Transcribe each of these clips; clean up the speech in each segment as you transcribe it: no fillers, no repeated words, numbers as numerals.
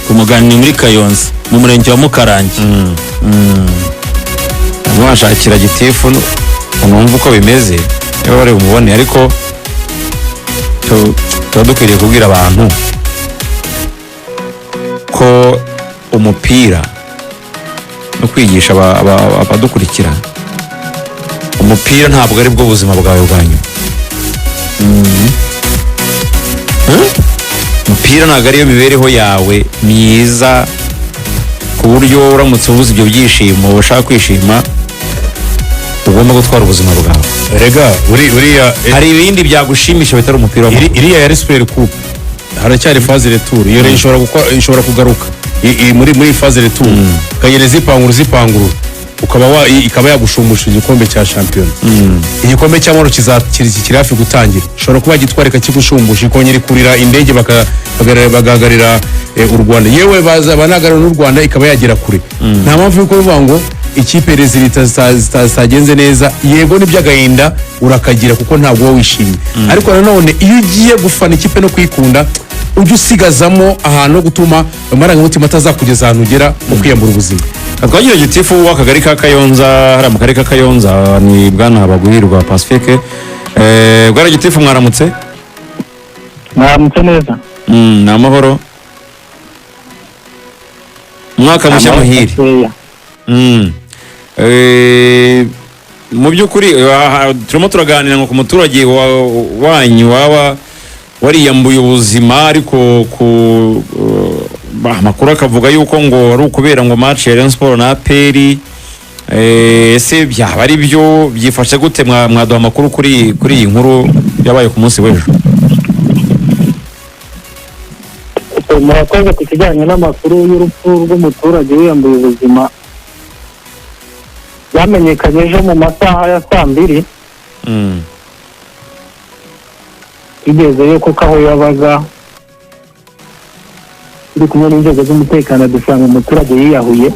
kumugani muri Kayonza mu murenge wa Mukarange. Mwashakira gitifu numva uko bimeze iyo bari umubone, ariko dukwiriye kubwira abantu ko umupira no kwigisha abadukurikira, umupira ntabwo ari bwo buzima bwawe bwanyu. Umupira ntabwo ariyo mibereho yawe myiza, ku buryo uramutse ubuze ibyo byishimo ushaka kwishima ugomba gutwara ubuzima bwawe. Rega uriya hari ibindi byagushimisha bitari umupira w'amaguru. Iriya ya Super Coupe haracyari phase retour, iyo ishobora kugaruka muri phase retour kanyereza ipanguru ikaba yagushumusha igikombe cya champion. Igikombe cy'amahoro kiri hafi gutangira, ushobora kuba gitwareka kigushumbusha ikongera kurira indege bagahagarira u Rwanda, yewe banagarura n'u Rwanda ikaba yagera kure. Nta mpamvu yuko bivuga ngo ikipe rezilita zitagenze neza, yego n'iby'agahinda urakagira kuko ntabwo wowe wishimye, ariko nanone iyo ugiye gufana ikipe no kwikunda ujye usigazamo ahantu ho gutuma amarangamutima atazakugeza ahantu ugera mu kwiyambura ubuzima. Twagira gitifu w'akagari ka Kayonza, hari mu karere ka Kayonza, ni bwana Baguhirwa Pacifique. Bwana gitifu mwaramutse? Mwaramutse neza. Ni amahoro. Mwaka mushya muhire. Mu by'ukuri turimo turaganira ngo ku muturage wanyu waba wariyambuye ubuzima, ariko amakuru akavuga yuko ngo ari ukubera ngo match ya Rayon Sport na APR. Ese byaba ari byo? Byifashe gute? Mwaduha amakuru kuri iyi nkuru yabaye ku munsi w'ejo. Murakoze ku kijyanye n'amakuru y'urupfu rw'umuturage wiyambuye ubuzima, byamenyekanye ejo mu masaha ya 2:00. Igezeyo kuko aho yabaga turi kumwe n'inzego z'umutekano dusanga umuturage yiyahuye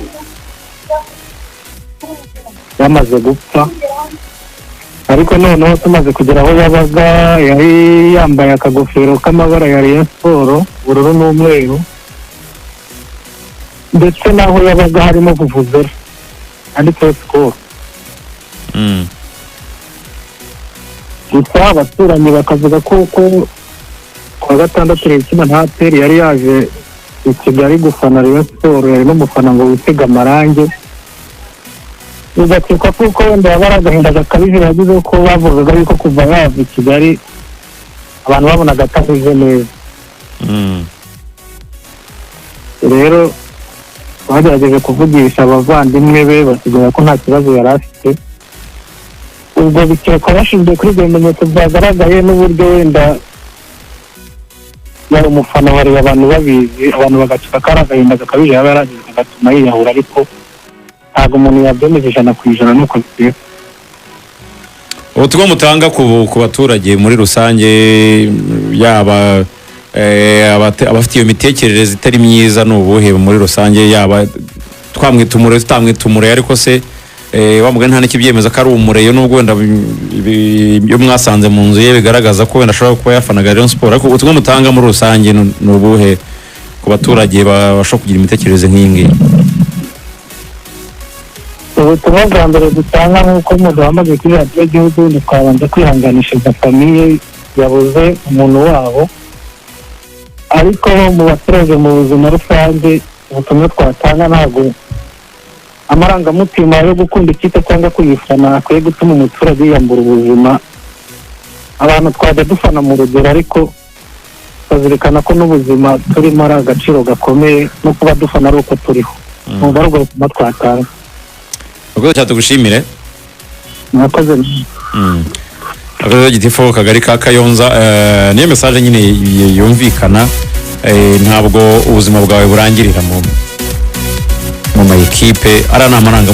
yamaze gupfa, ariko noneho tumaze kugera aho yabaga yari yambaye akagofero k'amabara ya Rayon Sport, ubururu n'umweru, ndetse n'aho yabaga harimo vuvuzera handitseho Skol. Gusa abaturanyi bakavuga ko kuwa gatandatu Rukina nta APR yari yaje i Kigali gufana Rayon Sport, yari n'umufana ngo witega amarange. Bigakekwa kuko wenda yabara agahinda gakabije yagize ko bavugaga yuko kuva yava i Kigali abantu babonaga atameze neza. Rero bagerageje kuvugisha abavandimwe be basigura ko nta kibazo yari afite. Ubwo bikekwa bashingiye kuri ibimenyetso byagaragaye n'uburyo wenda yari umufana wari abantu babizi, abantu bagacika ko ari agahinda gakabije yaba yaragize kagatuma yiyahura, ariko ntabwo umuntu yabyemeje 100% nuko bikwiye. Ubutumwa mutanga ku baturage muri rusange, yaba abafite iyo mitekerereze itari myiza n'ubuhe muri rusange, yaba twamwita umure tutamwita umure, ariko se bamuga nta n'ikibyemeza ko ari umureyo, nubwo wenda iyo mwasanze mu nzu ye bigaragaza ko wenda ashobora kuba yafanaga Rayon Sport, ariko ubutumwa mutanga muri rusange n'ubuhe ku baturage bashobora kugira imitekerereze nk'iyi ngiyi? Ubutumwa bwa mbere dutanga nk'uko muduhamagaye kuri radiyo y'igihugu, ni twabanza kwihanganishiriza famiye yabuze umuntu wabo, ariko mu baturage mu buzima rusange ubutumwa twatanga ntabwo amarangamutima yo gukunda ikipe cyangwa kuyifana akwiye gutuma umuturage yiyambura ubuzima. Abantu twajya dufana mu rugero, ariko bazirikana ko n'ubuzima turimo ari agaciro gakomeye, no kuba dufana ari uko turiho. Nubwo ari ubwo butumwa twatanga. Ubwo cyatugushimire. Mwakoze. Akazi gitifu kagari ka Kayonza, niyo message nyine yumvikana. Ntabwo ubuzima bwawe burangirira mu ma equipe, ara namaranga